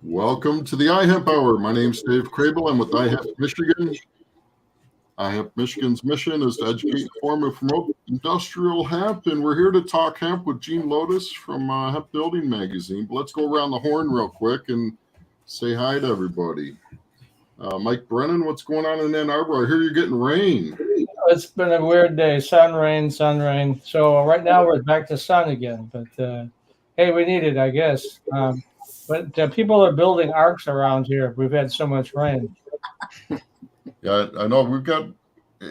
Welcome to the iHemp Hour. My name's Dave Crable. I'm with iHemp Michigan. iHemp Michigan's mission is to educate, inform, and promote industrial hemp, and we're here to talk hemp with Gene Lotus from Hemp Building Magazine. But let's go around the horn real quick and say hi to everybody. Mike Brennan, what's going on in Ann Arbor? I hear you're getting rain. It's been a weird day. Sun, rain, sun, rain. So right now we're back to sun again. But hey, we need it, I guess. But people are building arcs around here. We've had so much rain. Yeah, I know. We've got,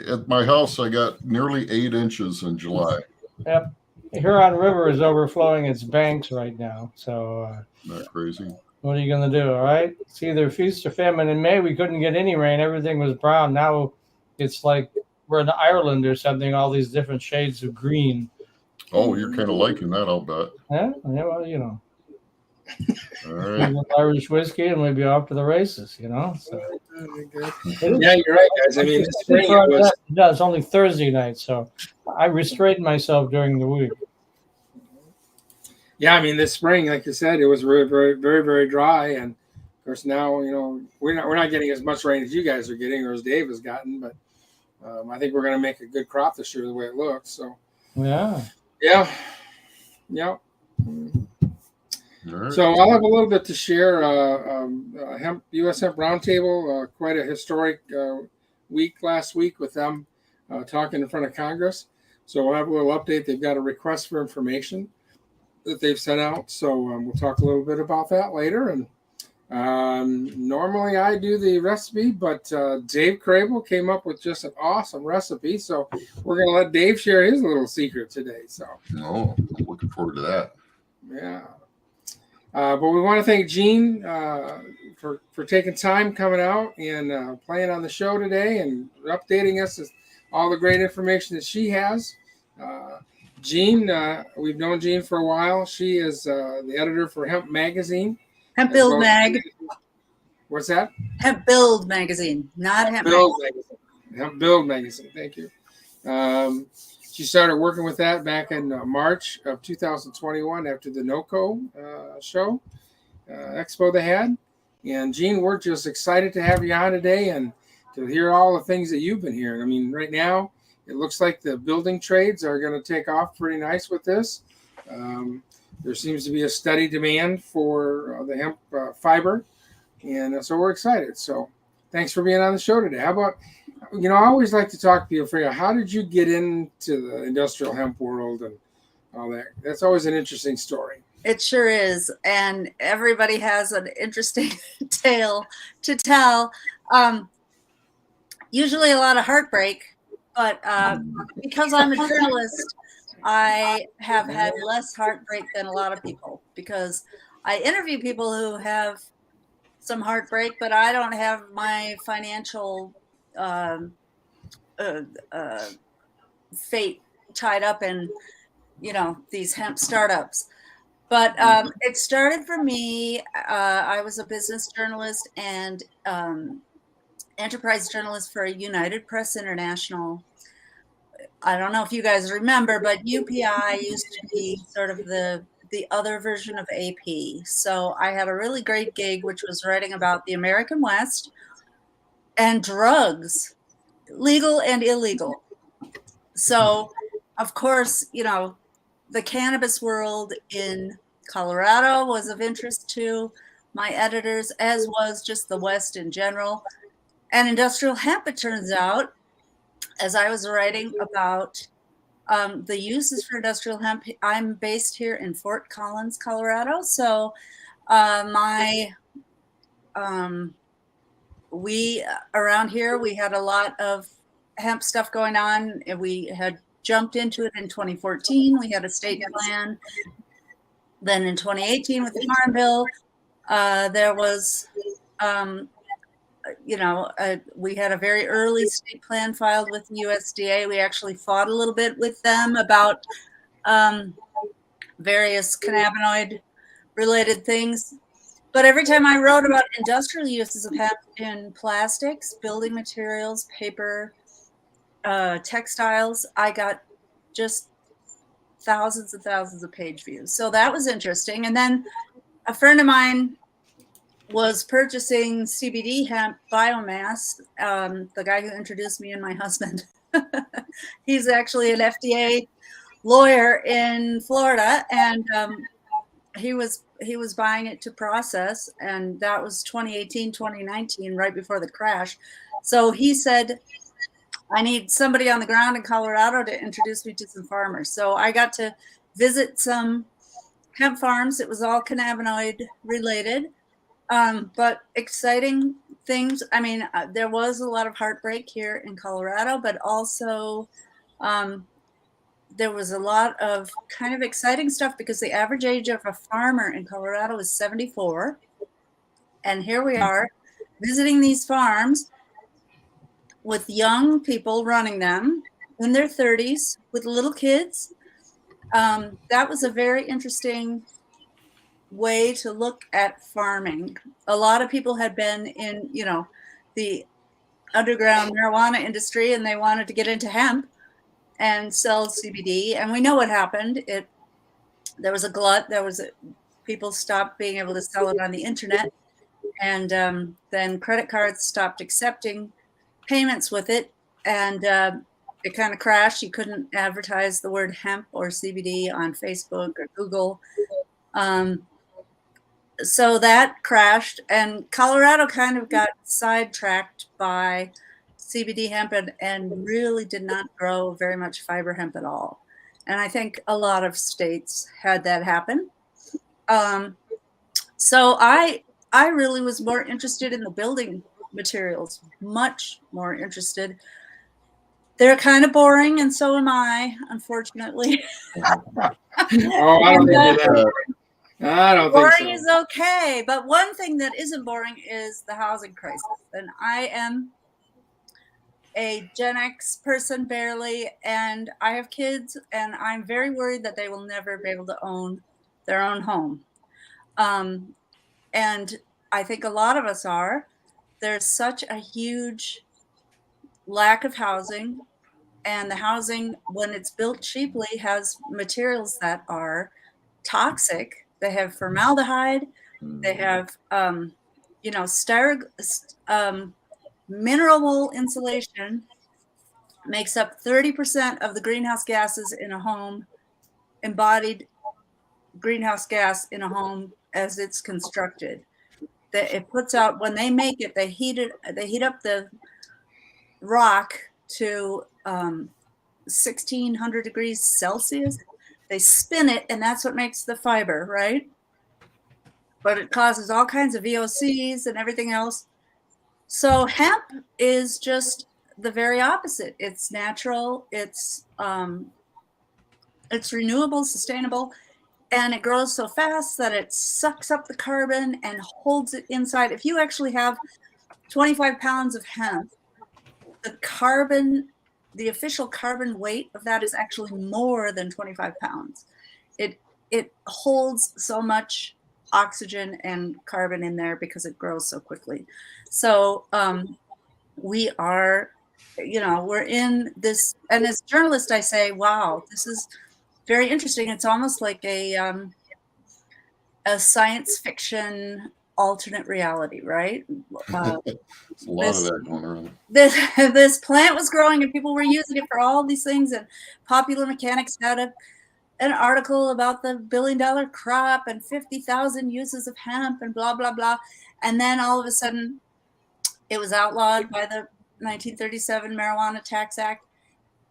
at my house, I got nearly 8 inches in July. Yep. The Huron River is overflowing its banks right now. So Not crazy. what are you going to do, all right? It's either feast or famine. In May, we couldn't get any rain. Everything was brown. Now it's like we're in Ireland or something, all these different shades of green. Oh, you're kind of liking that, I'll bet. Yeah, well, you know. All right. Irish whiskey, and we'd be off to the races, you know. So. Yeah, you're right, guys. I mean, this spring it was. No, it's only Thursday night, so I restrained myself during the week. Yeah, I mean, this spring, like you said, it was very, very, very, very dry, and of course now, you know, we're not getting as much rain as you guys are getting, or as Dave has gotten, but I think we're going to make a good crop this year the way it looks. So. Yeah. Yeah. Right. So I'll have a little bit to share. Hemp U.S. Hemp Roundtable, quite a historic week last week with them talking in front of Congress. So we'll have a little update. They've got a request for information that they've sent out. So we'll talk a little bit about that later. And normally I do the recipe, but Dave Crable came up with just an awesome recipe. So we're going to let Dave share his little secret today. So. Oh, I'm looking forward to that. Yeah. But we want to thank Gene for taking time coming out and playing on the show today and updating us with all the great information that she has. Gene, we've known Gene for a while. She is the editor for Hemp Magazine. Hemp Build Mag. What's that? Hemp Build Magazine, not Hemp Build Magazine. Hemp Build Magazine. Thank you. She started working with that back in March of 2021 after the NOCO show expo they had. And Gene, we're just excited to have you on today and to hear all the things that you've been hearing. I mean, right now, it looks like the building trades are going to take off pretty nice with this. There seems to be a steady demand for the hemp fiber. And so we're excited. So thanks for being on the show today. How about, you know, I always like to talk to people, figure out how did you get into the industrial hemp world and all that? That's always an interesting story. It sure is. And everybody has an interesting tale to tell. Usually a lot of heartbreak, but because I'm a journalist, I have had less heartbreak than a lot of people because I interview people who have some heartbreak, but I don't have my financial fate tied up in, you know, these hemp startups. But it started for me. I was a business journalist and enterprise journalist for United Press International. I don't know if you guys remember, but UPI used to be sort of the other version of AP. So I had a really great gig, which was writing about the American West and drugs, legal and illegal. So, of course, you know, the cannabis world in Colorado was of interest to my editors, as was just the West in general. And industrial hemp, it turns out, as I was writing about the uses for industrial hemp, I'm based here in Fort Collins, Colorado. So we around here, we had a lot of hemp stuff going on. And we had jumped into it in 2014. We had a state plan. Then in 2018 with the Farm Bill, there was, we had a very early state plan filed with the USDA. We actually fought a little bit with them about various cannabinoid related things. But every time I wrote about industrial uses of hemp in plastics, building materials, paper, textiles, I got just thousands and thousands of page views. So that was interesting. And then a friend of mine was purchasing CBD hemp biomass. The guy who introduced me and my husband, he's actually an FDA lawyer in Florida, and he was buying it to process, and that was 2018, 2019, right before the crash. So he said, I need somebody on the ground in Colorado to introduce me to some farmers. So I got to visit some hemp farms. It was all cannabinoid related, but exciting things. I mean, there was a lot of heartbreak here in Colorado, but also there was a lot of kind of exciting stuff because the average age of a farmer in Colorado is 74. And here we are visiting these farms with young people running them in their 30s with little kids. That was a very interesting way to look at farming. A lot of people had been in, the underground marijuana industry, and they wanted to get into hemp and sell CBD. And we know what happened. There was a glut. People stopped being able to sell it on the internet, and then credit cards stopped accepting payments with it, and it kind of crashed. You couldn't advertise the word hemp or CBD on Facebook or Google. So that crashed, and Colorado kind of got sidetracked by CBD hemp and really did not grow very much fiber hemp at all. And I think a lot of states had that happen. So I really was more interested in the building materials, much more interested. They're kind of boring, and so am I, unfortunately. I don't think that. I don't think so. Boring is okay, but one thing that isn't boring is the housing crisis. And I am a Gen X person barely, and I have kids, and I'm very worried that they will never be able to own their own home. And I think a lot of us are. There's such a huge lack of housing, and the housing, when it's built cheaply, has materials that are toxic. They have formaldehyde. They have, mineral wool insulation makes up 30% of the greenhouse gases in a home, embodied greenhouse gas in a home as it's constructed. That it puts out, when they make it, they heat up the rock to 1600 degrees Celsius. They spin it, and that's what makes the fiber, right? But it causes all kinds of VOCs and everything else. So hemp is just the very opposite. It's natural, it's renewable, sustainable, and it grows so fast that it sucks up the carbon and holds it inside. If you actually have 25 pounds of hemp, the official carbon weight of that is actually more than 25 pounds. It holds so much oxygen and carbon in there because it grows so quickly. So we are, we're in this, and as a journalist, I say, wow, this is very interesting. It's almost like a science fiction alternate reality, right? A lot of that going around. This plant was growing, and people were using it for all these things. And Popular Mechanics had an article about the $1 billion crop and 50,000 uses of hemp and blah, blah, blah. And then all of a sudden, it was outlawed by the 1937 Marijuana Tax Act.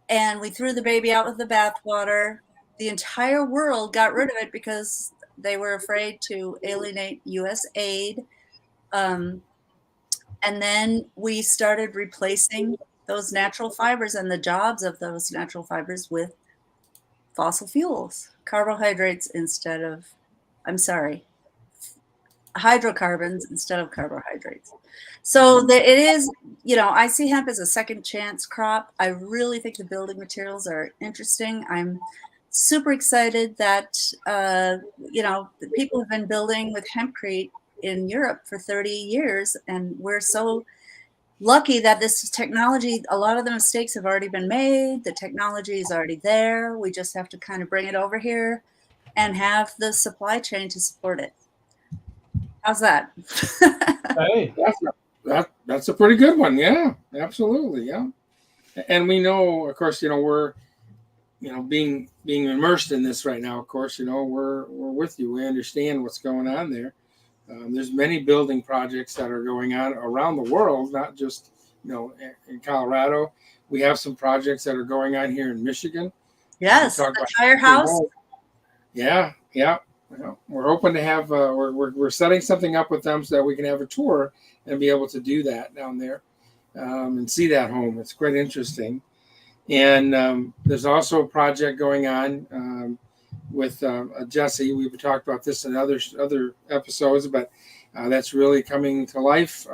And we threw the baby out with the bathwater. The entire world got rid of it because they were afraid to alienate U.S. aid. And then we started replacing those natural fibers and the jobs of those natural fibers with fossil fuels, hydrocarbons instead of carbohydrates. So it is, I see hemp as a second chance crop. I really think the building materials are interesting. I'm super excited that, people have been building with hempcrete in Europe for 30 years. And we're so lucky that this technology, a lot of the mistakes have already been made. The technology is already there. We just have to kind of bring it over here and have the supply chain to support it. How's that? Hey, That's a pretty good one. Yeah, absolutely. Yeah, and we know, of course, we're being immersed in this right now. Of course, we're with you. We understand what's going on there. There's many building projects that are going on around the world, not just in Colorado. We have some projects that are going on here in Michigan. Yes, talk the about firehouse. Yeah. We're hoping to have we're setting something up with them so that we can have a tour and be able to do that down there and see that home. It's quite interesting. And there's also a project going on with Jesse. We've talked about this in other episodes, but that's really coming to life.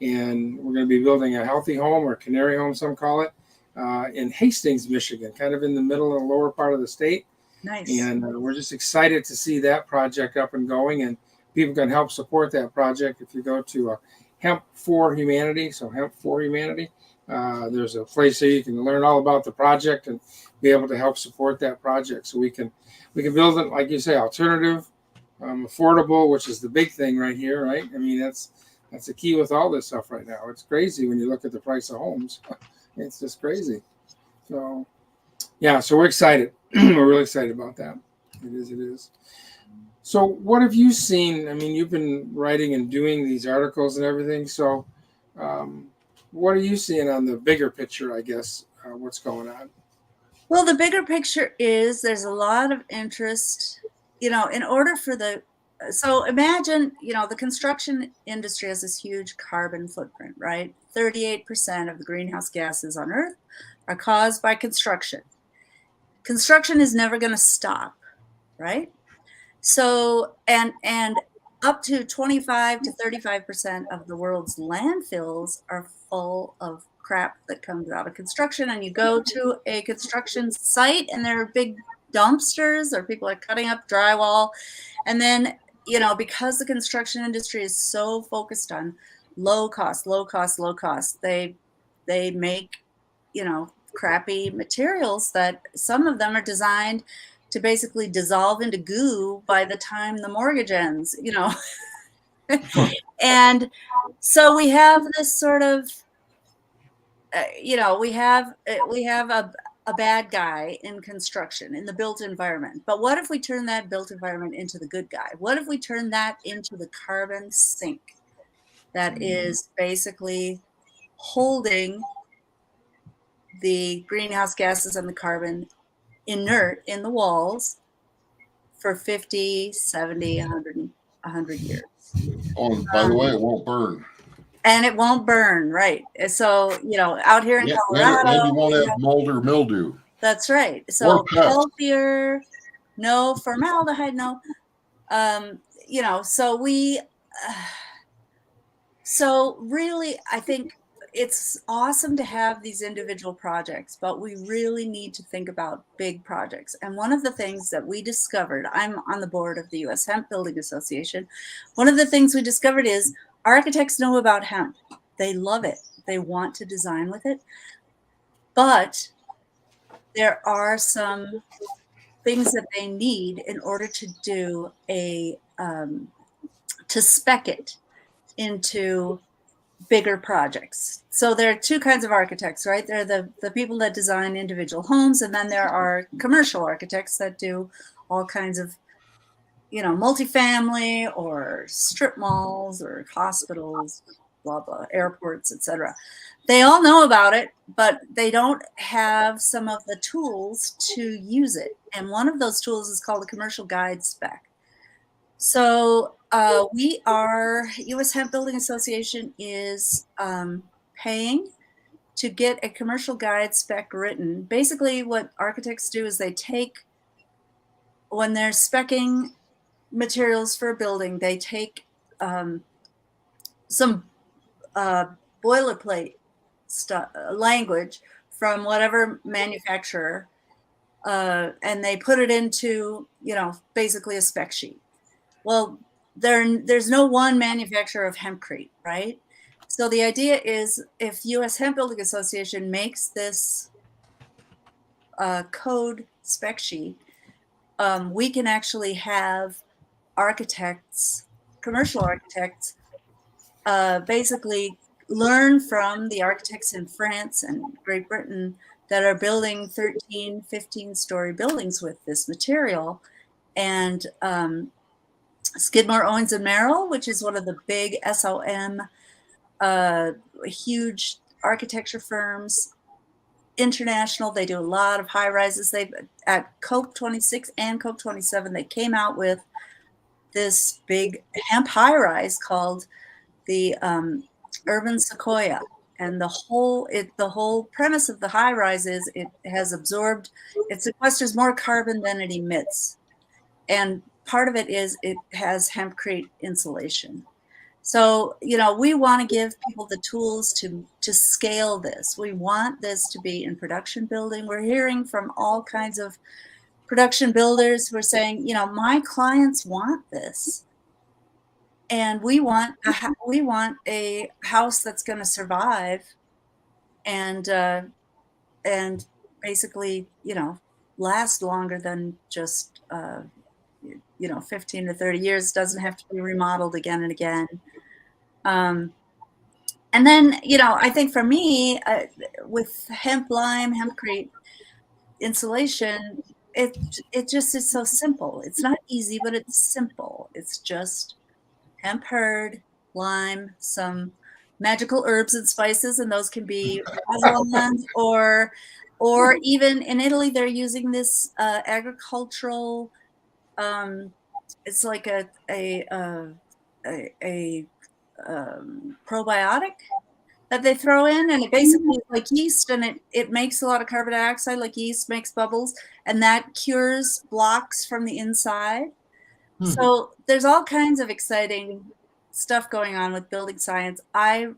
And we're going to be building a healthy home, or canary home, some call it, in Hastings, Michigan, kind of in the middle and lower part of the state. Nice. And we're just excited to see that project up and going, and people can help support that project if you go to Hemp for Humanity. So Hemp for Humanity. There's a place there you can learn all about the project and be able to help support that project. So we can build it, like you say, alternative, affordable, which is the big thing right here, right? I mean, that's the key with all this stuff right now. It's crazy when you look at the price of homes. It's just crazy. So yeah, so we're excited. We're really excited about that. It is. So what have you seen? I mean, you've been writing and doing these articles and everything. So what are you seeing on the bigger picture, I guess, what's going on? Well, the bigger picture is there's a lot of interest, in order for so imagine, the construction industry has this huge carbon footprint, right? 38% of the greenhouse gases on Earth are caused by construction. Construction is never going to stop, right? So, and up to 25 to 35% of the world's landfills are full of crap that comes out of construction. And you go to a construction site and there are big dumpsters, or people are cutting up drywall. And then, because the construction industry is so focused on low cost, they make, crappy materials that some of them are designed to basically dissolve into goo by the time the mortgage ends, And so we have this sort of, we have a bad guy in construction, in the built environment. But what if we turn that built environment into the good guy? What if we turn that into the carbon sink that is basically holding the greenhouse gases and the carbon inert in the walls for 50, 70, 100 years. Oh, and by the way, it won't burn. And it won't burn, right? So, out here in Colorado. And you won't have mold or mildew. That's right. So healthier, no formaldehyde, no. So really, I think it's awesome to have these individual projects, but we really need to think about big projects. And one of the things that we discovered, I'm on the board of the U.S. Hemp Building Association. One of the things we discovered is architects know about hemp. They love it. They want to design with it. But there are some things that they need in order to do to spec it into bigger projects. So there are two kinds of architects, right? There are the people that design individual homes, and then there are commercial architects that do all kinds of, multifamily or strip malls or hospitals, blah, blah, airports, etc. They all know about it, but they don't have some of the tools to use it. And one of those tools is called a commercial guide spec. So U.S. Hemp Building Association is paying to get a commercial guide spec written. Basically, what architects do is they take, when they're speccing materials for a building, they take some boilerplate language from whatever manufacturer, and they put it into, basically a spec sheet. Well, there's no one manufacturer of hempcrete, right? So the idea is, if U.S. Hemp Building Association makes this code spec sheet, we can actually have architects commercial architects basically learn from the architects in France and Great Britain that are building 13, 15-story buildings with this material. And Skidmore, Owens and Merrill, which is one of the big SOM, huge architecture firms, international. They do a lot of high rises. They at COP 26 and COP 27, they came out with this big hemp high rise called the Urban Sequoia. And the whole premise of the high rise is it sequesters more carbon than it emits. And part of it is it has hempcrete insulation. So, we want to give people the tools to scale this. We want this to be in production building. We're hearing from all kinds of production builders who are saying, my clients want this. And we want a house that's going to survive and basically, last longer than just 15 to 30 years. Doesn't have to be remodeled again and again. And then, I think for me, with hemp lime, hempcrete insulation, it just is so simple. It's not easy, but it's simple. It's just hemp hurd, lime, some magical herbs and spices, and those can be or even in Italy, they're using this agricultural. It's like a probiotic that they throw in, and it basically is like yeast, and it makes a lot of carbon dioxide, like yeast makes bubbles, and that cures blocks from the inside. So there's all kinds of exciting stuff going on with building science. I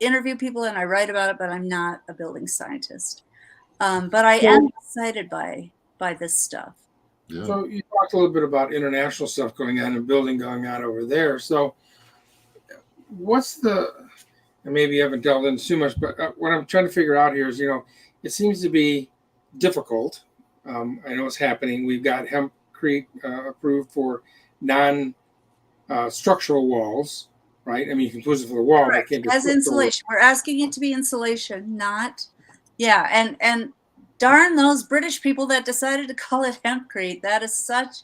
interview people and I write about it, but I'm not a building scientist. But I am excited by this stuff. Yeah. So you talked a little bit about international stuff going on and building going on over there. So and maybe you haven't delved into too much, but what I'm trying to figure out here is, it seems to be difficult. I know it's happening. We've got hempcrete approved for non-structural walls, right? I mean, you can use it for the wall. Correct. But can't as insulation. We're asking it to be insulation, not, and darn those British people that decided to call it hempcrete. That is such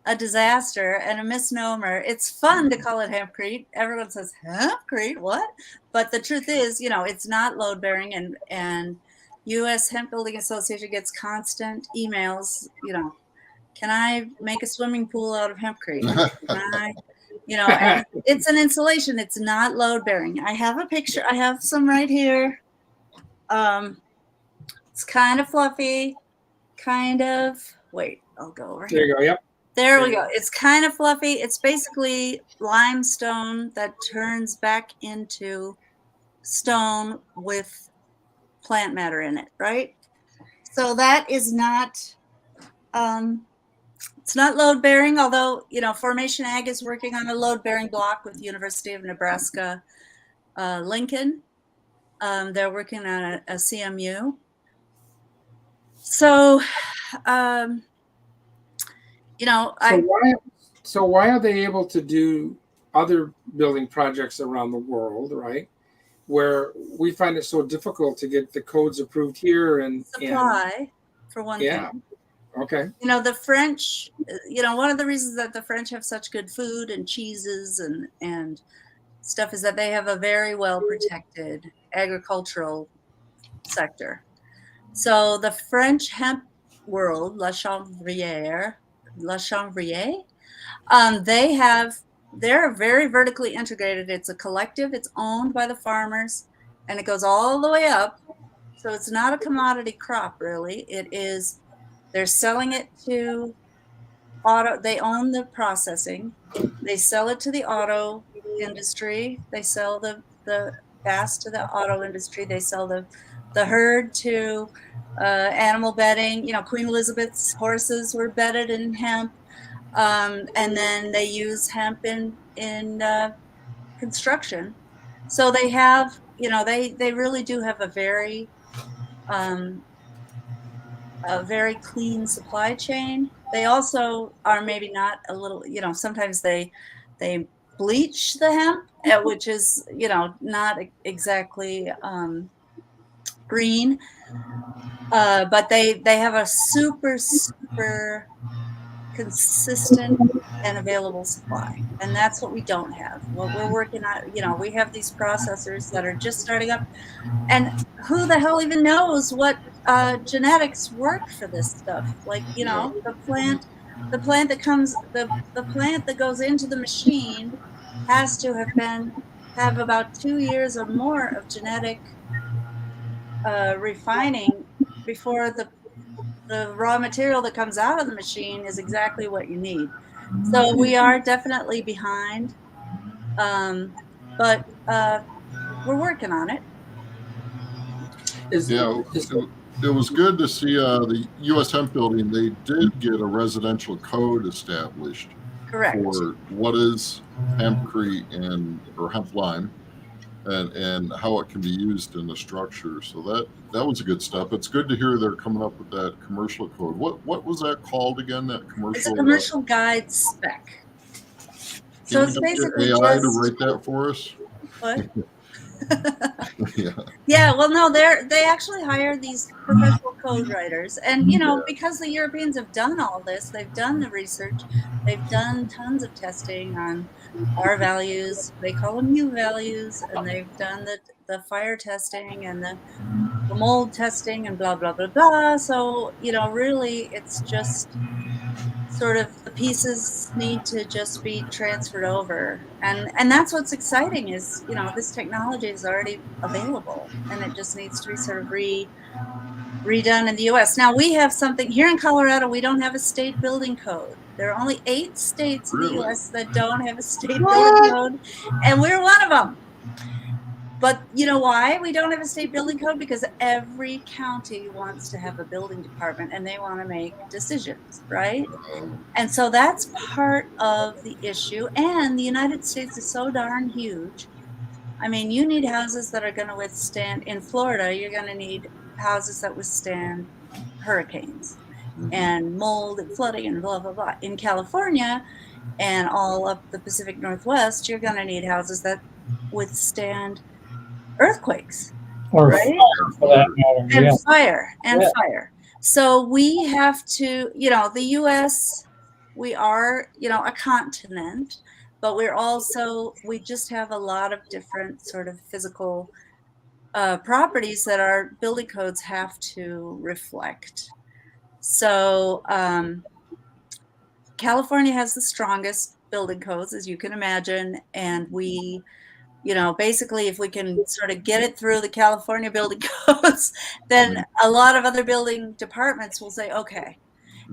a disaster and a misnomer. It's fun to call it hempcrete. Everyone says hempcrete, what? But the truth is, it's not load bearing, and U.S. Hemp Building Association gets constant emails. Can I make a swimming pool out of hempcrete? And it's an insulation. It's not load bearing. I have a picture. I have some right here. It's kind of fluffy, wait, I'll go over here. There you go. Yep. There we go. It's kind of fluffy. It's basically limestone that turns back into stone with plant matter in it, right? So that is not, it's not load bearing, although, Formation Ag is working on a load bearing block with University of Nebraska, Lincoln. They're working on a CMU. So, So why are they able to do other building projects around the world, right? Where we find it so difficult to get the codes approved here and supply, for one thing. Okay. The French, one of the reasons that the French have such good food and cheeses and stuff is that they have a very well protected agricultural sector. So the French hemp world, La Chanvrière, they're very vertically integrated. It's a collective. It's owned by the farmers, and it goes all the way up. So it's not a commodity crop, really. It is. They're selling it to auto. They own the processing. They sell it to the auto industry. They sell the gas to the auto industry. They sell the herd to animal bedding. Queen Elizabeth's horses were bedded in hemp, and then they use hemp in construction. So they have, they really do have a very clean supply chain. They also are maybe not a little, sometimes they They bleach the hemp, which is, not exactly green, but they have a super consistent and available supply, and that's what we don't have. What we're working on, we have these processors that are just starting up, and who the hell even knows what genetics work for this stuff? Like, Yeah. the plant the plant that goes into the machine has to have about 2 years or more of genetic refining before the raw material that comes out of the machine is exactly what you need. So we are definitely behind, but we're working on it. Yeah, it was good to see the U.S. Hemp Building. They did get a residential code established Correct. for what is hempcrete or hemp lime, and how it can be used in the structure. So that was a good step. It's good to hear they're coming up with that commercial code. What was that called again? That It's a commercial. commercial guide spec. So Can we it's just get basically AI to write that for us? what? Yeah. Yeah, well, no, they actually hire these professional code writers, and Yeah. because the Europeans have done all this, they've done the research, they've done tons of testing on R values. They call them U values, and they've done the fire testing and the mold testing and blah blah blah blah. So really, it's just sort of the pieces need to just be transferred over, and that's what's exciting is this technology is already available, and it just needs to be sort of redone in the US. Now we have something here in Colorado. We don't have a state building code. There are only 8 states in the Really? US that don't have a state building What? code, and we're one of them. But you know why we don't have a state building code? Because every county wants to have a building department, and they want to make decisions, right? And so that's part of the issue. And the United States is so darn huge. I mean, you need houses that are going to withstand, in Florida, you're going to need houses that withstand hurricanes and mold and flooding and blah, blah, blah. In California and all up the Pacific Northwest, you're going to need houses that withstand earthquakes, Or right? fire, for that matter. And Yeah. fire. So we have to, the US, we are, a continent, but we just have a lot of different sort of physical properties that our building codes have to reflect. So California has the strongest building codes, as you can imagine, and we basically, if we can sort of get it through the California building codes, then a lot of other building departments will say, okay.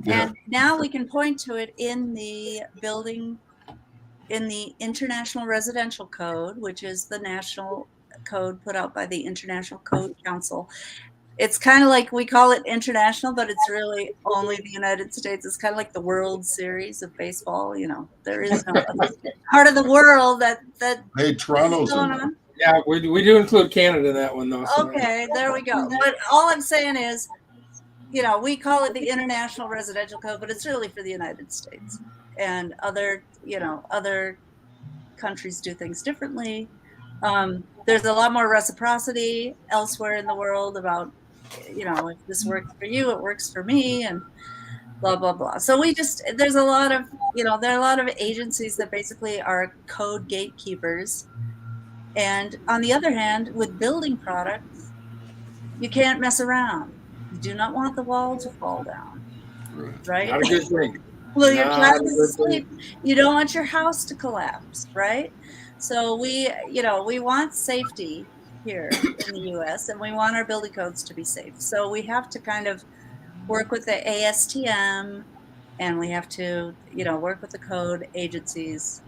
Yeah. And now we can point to it in the International Residential Code, which is the national code put out by the International Code Council. It's kind of like, we call it international, but it's really only the United States. It's kind of like the World Series of baseball. There is no other part of the world that Hey, Toronto's going in there. on. Yeah, we do include Canada in that one, though. So Okay, there we go. But all I'm saying is, we call it the International Residential Code, but it's really for the United States. And other countries do things differently. There's a lot more reciprocity elsewhere in the world about, if this works for you, it works for me, and blah, blah, blah. So there's a lot of, there are a lot of agencies that basically are code gatekeepers. And on the other hand, with building products, you can't mess around. You do not want the wall to fall down, right? not a good thing. Well, your Not child a is good asleep. You don't want your house to collapse, right? So we want safety here in the US, and we want our building codes to be safe. So we have to kind of work with the ASTM, and we have to, work with the code agencies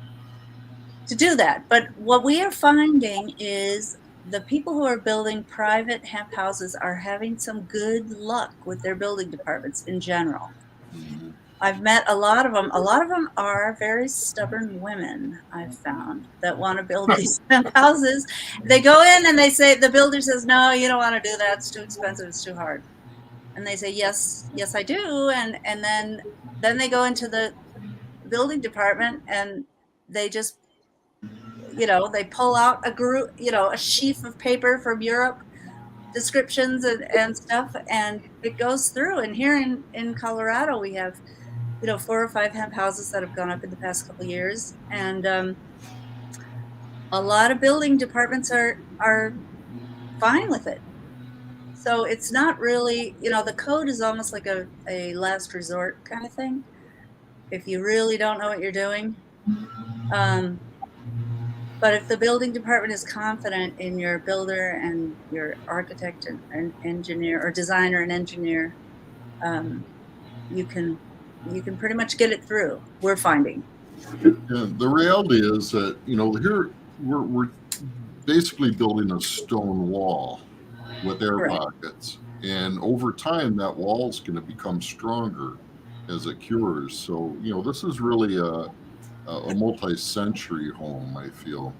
to do that. But what we are finding is the people who are building private hemp houses are having some good luck with their building departments in general. I've met a lot of them. A lot of them are very stubborn women, I've found, that want to build these hemp houses. They go in and they say, the builder says, no, you don't want to do that. It's too expensive. It's too hard. And they say, yes, I do. And then they go into the building department, and they just, they pull out a group, a sheaf of paper from Europe, descriptions and stuff, and it goes through. And here in Colorado, we have, 4 or 5 hemp houses that have gone up in the past couple of years. And a lot of building departments are fine with it. So it's not really, the code is almost like a last resort kind of thing, if you really don't know what you're doing. But if the building department is confident in your builder and your architect and engineer, or designer and engineer, you can pretty much get it through. We're finding. Yeah, the reality is that, here we're basically building a stone wall with air Right. pockets. And over time, that wall is going to become stronger as it cures. So, this is really a multi-century home, I feel.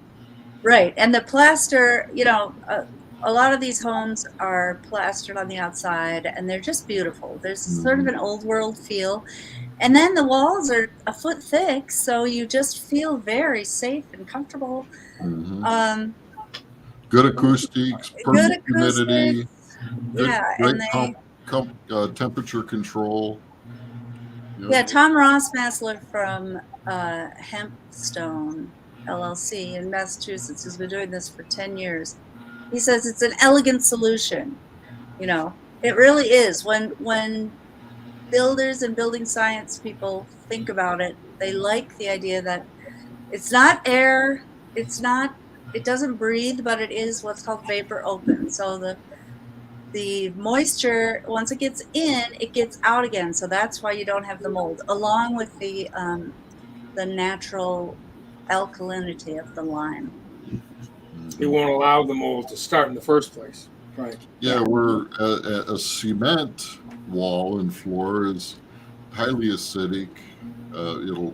Right. And the plaster, a lot of these homes are plastered on the outside, and they're just beautiful. There's sort of an old world feel. And then the walls are a foot thick, so you just feel very safe and comfortable. Mm-hmm. Good acoustics, Good perfect humidity, good, yeah, great and temperature control. Yeah, Tom Ross-Massler from Hempstone LLC in Massachusetts, who's been doing this for 10 years. He says it's an elegant solution. It really is. When builders and building science people think about it, they like the idea that it's not air, it doesn't breathe, but it is what's called vapor open. So the moisture, once it gets in, it gets out again. So that's why you don't have the mold, along with the natural alkalinity of the lime. It won't allow the mold to start in the first place. Right. Yeah, we're a cement wall and floor is highly acidic. The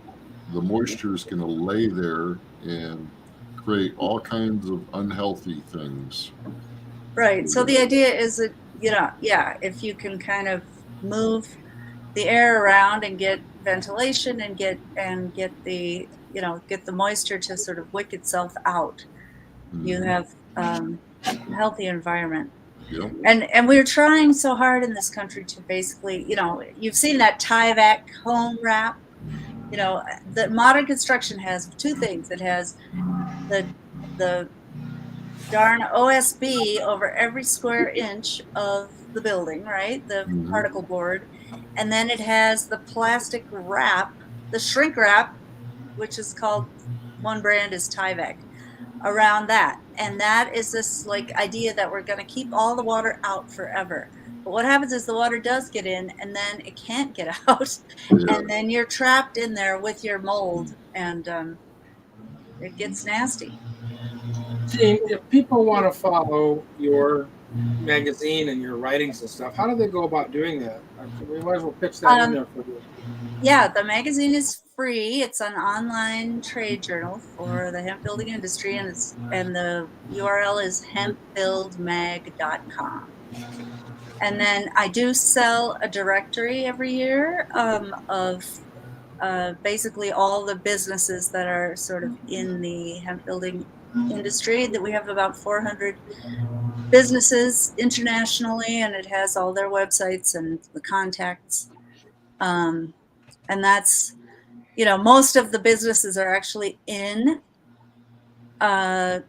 moisture is going to lay there and create all kinds of unhealthy things. Right. So the idea is that, if you can kind of move the air around and get ventilation and get the, get the moisture to sort of wick itself out, you have a healthy environment. Yep. And we're trying so hard in this country to basically, you've seen that Tyvek home wrap. The modern construction has 2 things. It has the darn OSB over every square inch of the building, right? The particle board. And then it has the plastic wrap, the shrink wrap, which is called, one brand is Tyvek, around that. And that is this idea that we're going to keep all the water out forever. But what happens is the water does get in, and then it can't get out. Yeah. And then you're trapped in there with your mold, and it gets nasty. Gene, if people want to follow your magazine and your writings and stuff, how do they go about doing that? We might as well pitch that in there for you. Yeah, the magazine is free. It's an online trade journal for the hemp building industry, and the URL is hempbuildmag.com. And then I do sell a directory every year of basically all the businesses that are sort of in the hemp building industry. That we have about 400 businesses internationally, and it has all their websites and the contacts. And that's, most of the businesses are actually in, let's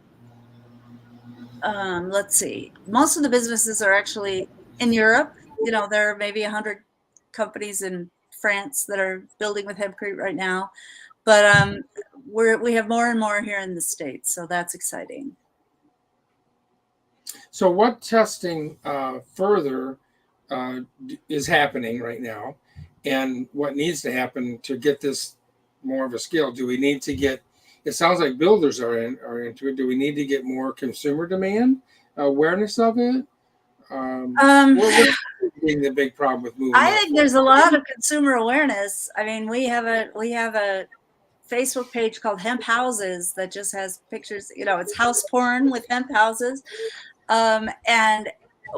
see, most of the businesses are actually in Europe. There are maybe 100 companies in France that are building with hempcrete right now, but we have more and more here in the States, so that's exciting. So what testing further is happening right now, and what needs to happen to get this more of a scale? Do we need to get, it sounds like builders are into it. Do we need to get more consumer demand, awareness of it? What's being the big problem with moving? I think there's a lot of consumer awareness. I mean, we have a Facebook page called Hemp Houses that just has pictures, it's house porn with hemp houses. And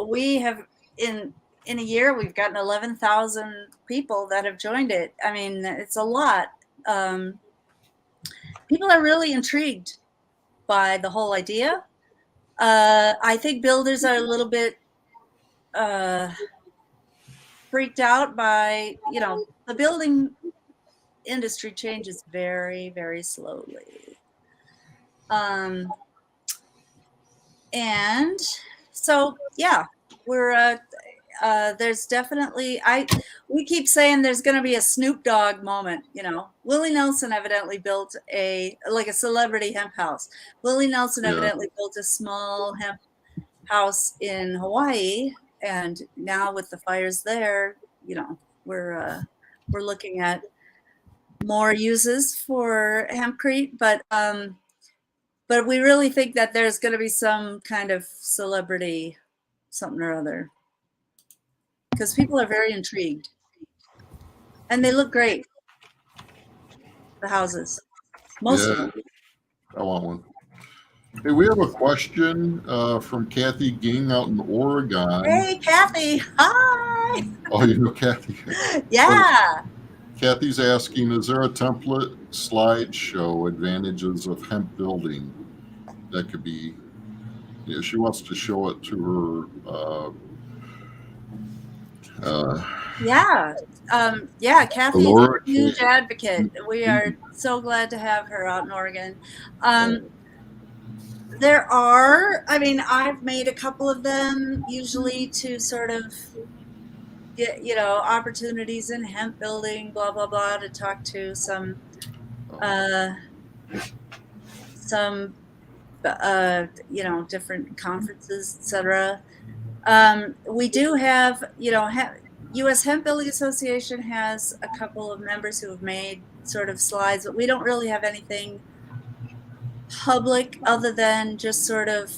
we have, in a year, we've gotten 11,000 people that have joined it. I mean, it's a lot. people are really intrigued by the whole idea. I think builders are a little bit freaked out by, the building industry changes very, very slowly. And so, yeah, we're there's definitely we keep saying there's going to be a Snoop Dogg moment. Willie Nelson evidently built a celebrity hemp house. Willie Nelson evidently built a small hemp house in Hawaii, and now with the fires there, we're looking at more uses for hempcrete, but we really think that there's going to be some kind of celebrity something or other, because people are very intrigued and they look great, the houses, most of them. I want one. Hey, we have a question from Kathy Ging out in Oregon. Hey, Kathy. Hi. Oh, you know Kathy? Yeah. Kathy's asking, is there a template slideshow advantages of hemp building that could be, she wants to show it to her. Kathy is a huge advocate. We are so glad to have her out in Oregon. There are, I've made a couple of them, usually to sort of get, opportunities in hemp building, blah, blah, blah, to talk to some different conferences, etc. We do have, U.S. Hemp Building Association has a couple of members who have made sort of slides, but we don't really have anything public other than just sort of,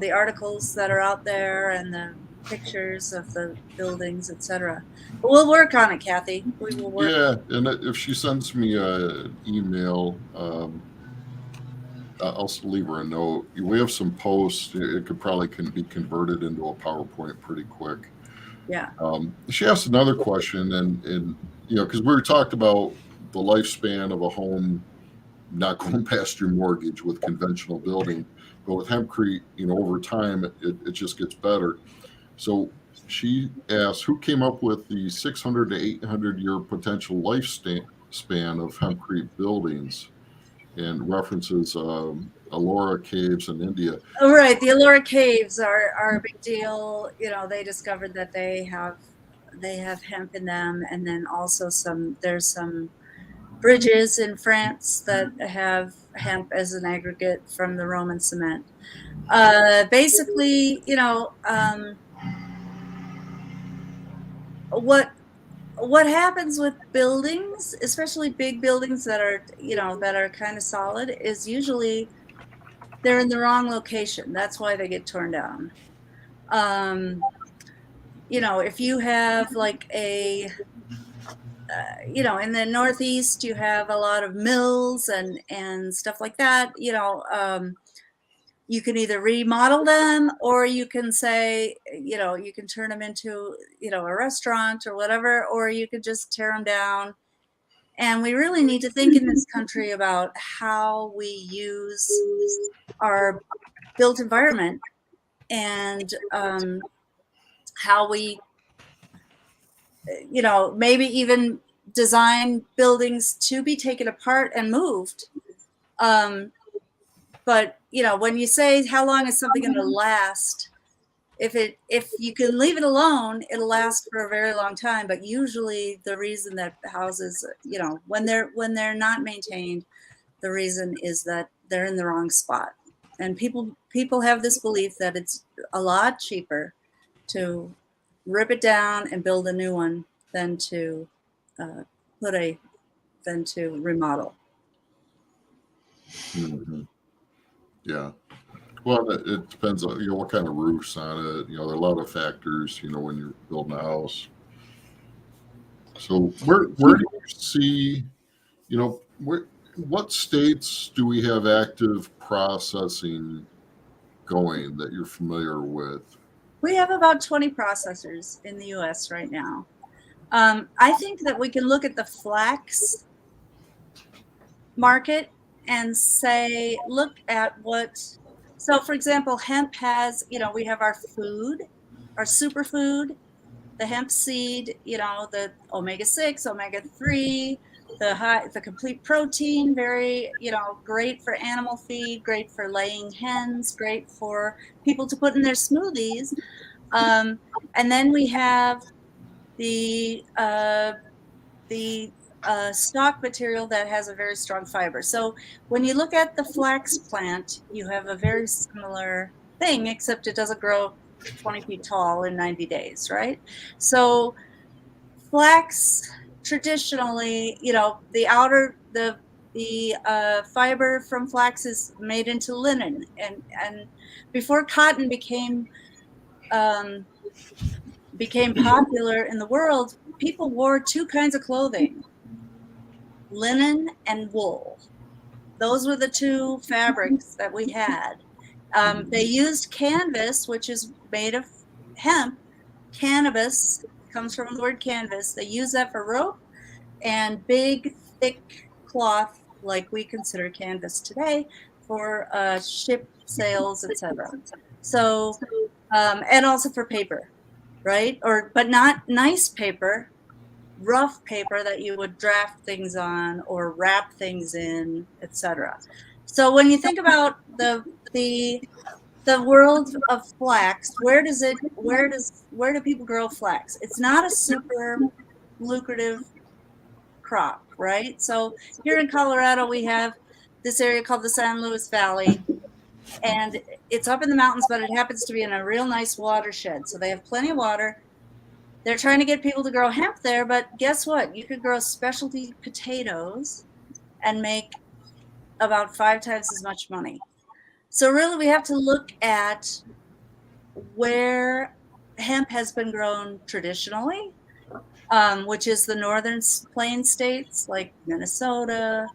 the articles that are out there and the pictures of the buildings, etc. But we'll work on it, Kathy. We will work. Yeah, and if she sends me an email, I'll leave her a note. We have some posts. It could probably be converted into a PowerPoint pretty quick. Yeah. She asked another question, and because we talked about the lifespan of a home not going past your mortgage with conventional building, but with hempcrete, over time it just gets better. So she asked, who came up with the 600 to 800 year potential lifespan of hempcrete buildings? And references Ellora Caves in India. Oh, right. The Ellora Caves are a big deal. They discovered that they have hemp in them, and then also there's some bridges in France that have hemp as an aggregate from the Roman cement. Basically, what happens with buildings, especially big buildings that are kind of solid, is usually they're in the wrong location. That's why they get torn down. If you have like in the Northeast, you have a lot of mills and stuff like that. You can either remodel them, or you can say, you can turn them into, a restaurant or whatever, or you could just tear them down. And we really need to think in this country about how we use our built environment, and how we, maybe even design buildings to be taken apart and moved. But when you say how long is something going to last, if you can leave it alone, it'll last for a very long time. But usually the reason that houses, when they're not maintained, the reason is that they're in the wrong spot. And people have this belief that it's a lot cheaper to rip it down and build a new one than to remodel. Mm-hmm. Yeah. Well, it depends on what kind of roof's on it. There are a lot of factors. When you're building a house. So where do you see? What states do we have active processing going that you're familiar with? We have about 20 processors in the U.S. right now. I think that we can look at the flax market and say, look at what, so for example, hemp has, we have our food, our superfood, the hemp seed, the omega-6, omega-3, the complete protein, very, great for animal feed, great for laying hens, great for people to put in their smoothies. And then we have the stock material that has a very strong fiber. So when you look at the flax plant, you have a very similar thing, except it doesn't grow 20 feet tall in 90 days, right? So flax traditionally, the fiber from flax is made into linen, and before cotton became popular in the world, people wore two kinds of clothing: linen and wool. Those were the two fabrics that we had. They used canvas, which is made of hemp. Cannabis comes from the word canvas. They use that for rope, and big, thick cloth, like we consider canvas today, for ship sails, etc. So, and also for paper, right? But not nice paper, rough paper that you would draft things on or wrap things in, etc. So when you think about the world of flax, where do people grow flax? It's not a super lucrative crop, right? So here in Colorado, we have this area called the San Luis Valley, and it's up in the mountains, but it happens to be in a real nice watershed. So they have plenty of water. They're trying to get people to grow hemp there, but guess what? You could grow specialty potatoes and make about 5 times as much money. So really, we have to look at where hemp has been grown traditionally, which is the northern plain states like Minnesota,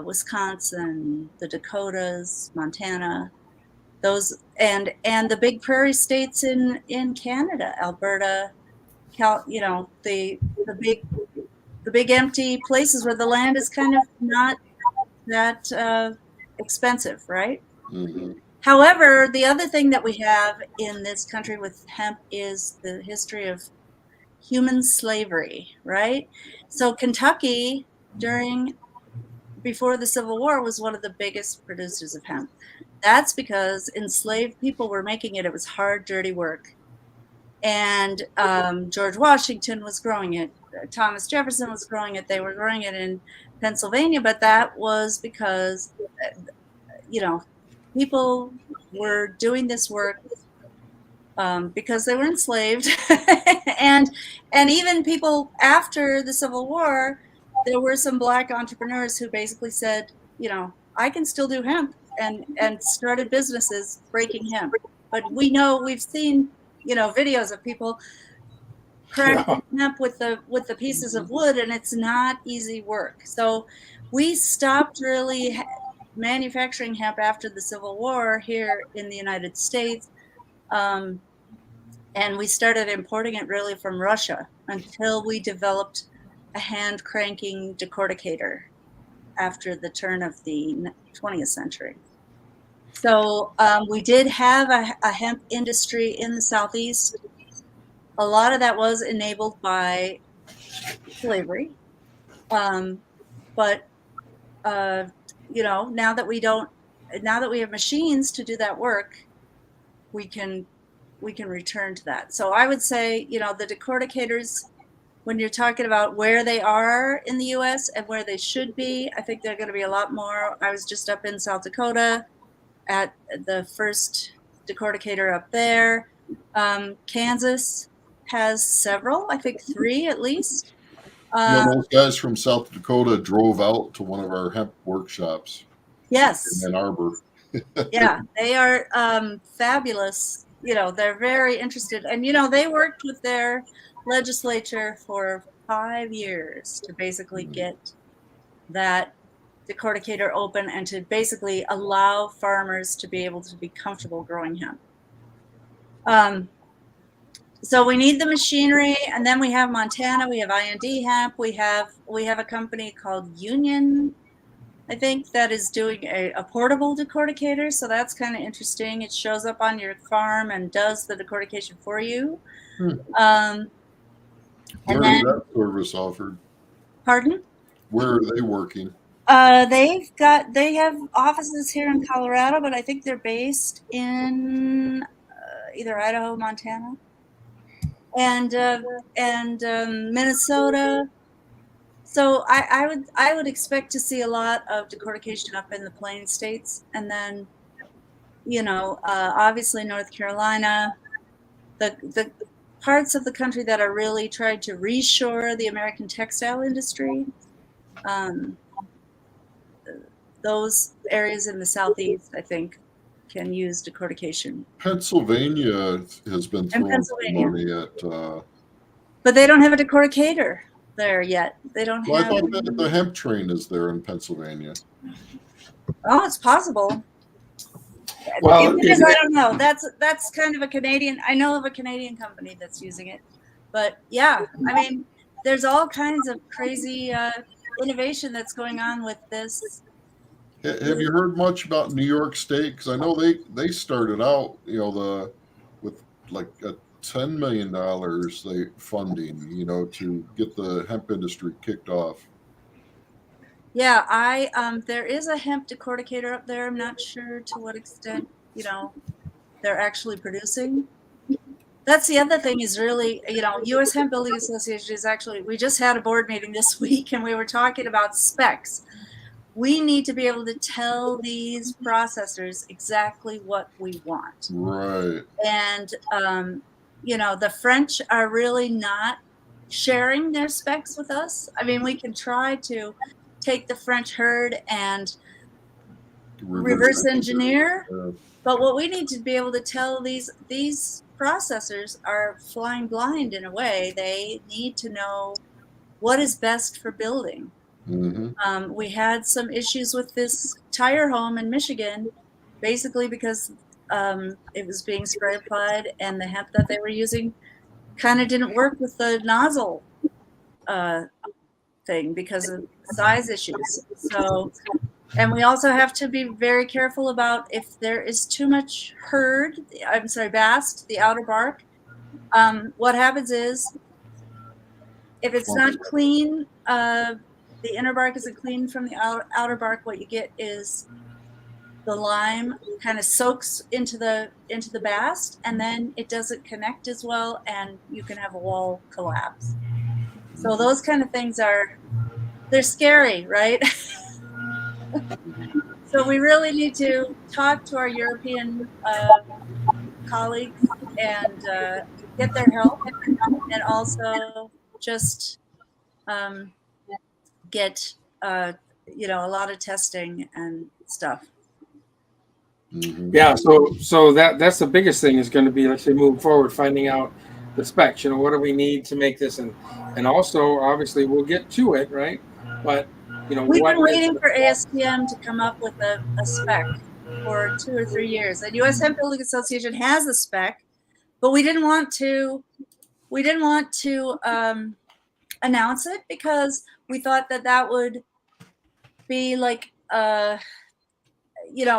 Wisconsin, the Dakotas, Montana, those, and the big prairie states in Canada, Alberta, the big empty places where the land is kind of not that expensive, right? Mm-hmm. However, the other thing that we have in this country with hemp is the history of human slavery, right? So Kentucky, before the Civil War, was one of the biggest producers of hemp. That's because enslaved people were making it. It was hard, dirty work. And George Washington was growing it. Thomas Jefferson was growing it. They were growing it in Pennsylvania, but that was because, people were doing this work because they were enslaved. and even people after the Civil War, there were some Black entrepreneurs who basically said, I can still do hemp, and started businesses breaking hemp. But we've seen, videos of people cracking hemp with the pieces of wood, and it's not easy work. So we stopped really manufacturing hemp after the Civil War here in the United States. And we started importing it really from Russia until we developed a hand cranking decorticator after the turn of the 20th century. So we did have a hemp industry in the Southeast. A lot of that was enabled by slavery. But now that we have machines to do that work, we can return to that. So I would say, the decorticators, when you're talking about where they are in the US and where they should be, I think they're going to be a lot more. I was just up in South Dakota at the first decorticator up there. Kansas has several, I think 3 at least. Those guys from South Dakota drove out to one of our hemp workshops. Yes. In Ann Arbor. Yeah, they are fabulous. They're very interested. And, they worked with their legislature for 5 years to basically get that decorticator open and to basically allow farmers to be able to be comfortable growing hemp. so we need the machinery, and then we have Montana, we have IND Hemp, we have a company called Union, I think, that is doing a portable decorticator. So that's kind of interesting. It shows up on your farm and does the decortication for you. Hmm. And Where is that service offered? Pardon? Where are they working? They have offices here in Colorado, but I think they're based in either Idaho, Montana, and Minnesota. So I would expect to see a lot of decortication up in the Plain States, and then obviously North Carolina, the parts of the country that are really trying to reshore the American textile industry. Those areas in the Southeast, I think, can use decortication. Pennsylvania has been throwing some money at. But they don't have a decorticator there yet. They don't Well, have. I thought that the hemp train is there in Pennsylvania. Oh, it's possible. Well, Because I don't know. That's kind of a Canadian. I know of a Canadian company that's using it, but yeah, I mean, there's all kinds of crazy innovation that's going on with this. Have you heard much about New York State? Because I know they started out, with like a $10 million funding, to get the hemp industry kicked off. Yeah, there is a hemp decorticator up there. I'm not sure to what extent, they're actually producing. That's the other thing is really, U.S. Hemp Building Association is actually, we just had a board meeting this week and we were talking about specs. We need to be able to tell these processors exactly what we want. Right. And, the French are really not sharing their specs with us. I mean, we can try to take the French herd and reverse engineer, but what we need to be able to tell these processors are flying blind in a way. They need to know what is best for building. Mm-hmm. We had some issues with this tire home in Michigan, basically because it was being spray applied and the hemp that they were using kind of didn't work with the nozzle thing because of size issues. So, and we also have to be very careful about if there is too much bast, the outer bark. What happens is if it's not clean, the inner bark isn't clean from the outer bark, what you get is the lime kind of soaks into the bast, and then it doesn't connect as well, and you can have a wall collapse. So those kind of things they're scary, right? So we really need to talk to our European colleagues and get their help, and also just get a lot of testing and stuff. Mm-hmm. Yeah, so that's the biggest thing is going to be, let's say, moving forward, finding out the specs. What do we need to make this, and also obviously we'll get to it, right? But we've been waiting for ASTM to come up with a spec for 2 or 3 years. The U.S. Hemp Building Association has a spec, but we didn't want to announce it because we thought that would be like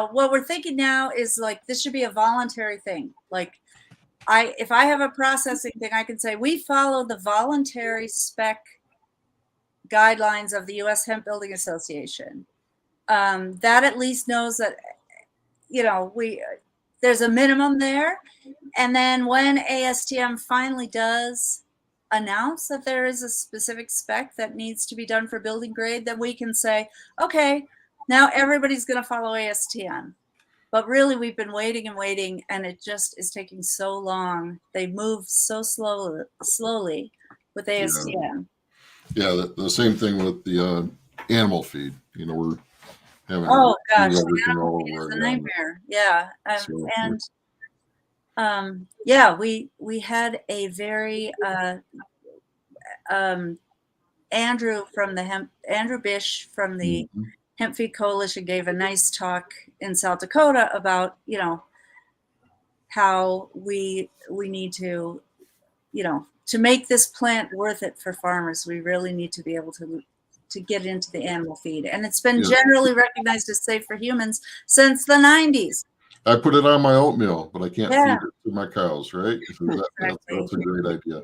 what we're thinking now is like this should be a voluntary thing. Like if I have a processing thing, I can say we follow the voluntary spec guidelines of the U.S. Hemp Building Association. That at least knows that there's a minimum there, and then when ASTM finally does announce that there is a specific spec that needs to be done for building grade, then we can say, okay, now everybody's going to follow ASTM. But really, we've been waiting and waiting, and it just is taking so long. They move so slowly with ASTM. Yeah, the same thing with the animal feed. We're having everything all over again. A nightmare. Yeah, we had a very Andrew Bish from the Hemp Feed Coalition gave a nice talk in South Dakota about how we need to to make this plant worth it for farmers, we really need to be able to get into the animal feed. And it's been generally recognized as safe for humans since the 90s. I put it on my oatmeal, but I can't feed Yeah. it to my cows, right? So that's a Exactly. great idea.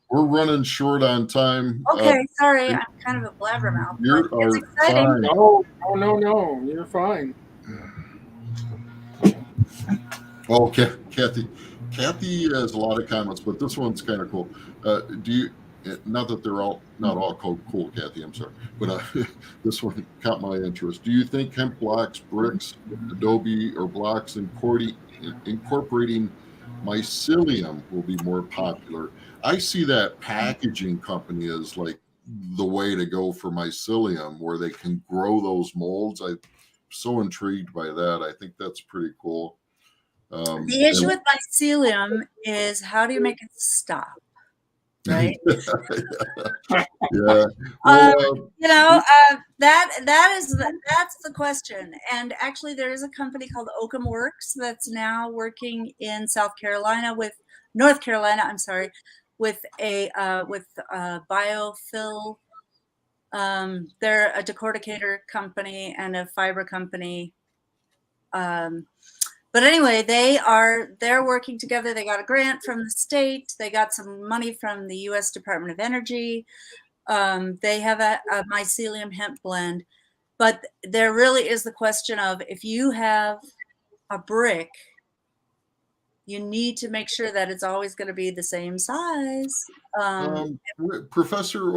We're running short on time. Okay, sorry, I'm kind of a blabbermouth. You But it's are exciting. fine. No, you're fine. Oh, Kathy has a lot of comments, but this one's kind of cool. Do you? Not that they're not all cool, Kathy. I'm sorry, but this one caught my interest. Do you think hemp blocks, bricks, adobe, or blocks incorporating mycelium will be more popular? I see that packaging company as like the way to go for mycelium, where they can grow those molds. I'm so intrigued by that. I think that's pretty cool. The issue with mycelium is, how do you make it stop? Right? Yeah. That's the question. And actually, there is a company called Oakham Works that's now working in North Carolina. I'm sorry, with a biofill. They're a decorticator company and a fiber company. But anyway, they're working together. They got a grant from the state. They got some money from the U.S. Department of Energy. They have a mycelium hemp blend. But there really is the question of, if you have a brick, you need to make sure that it's always going to be the same size. Professor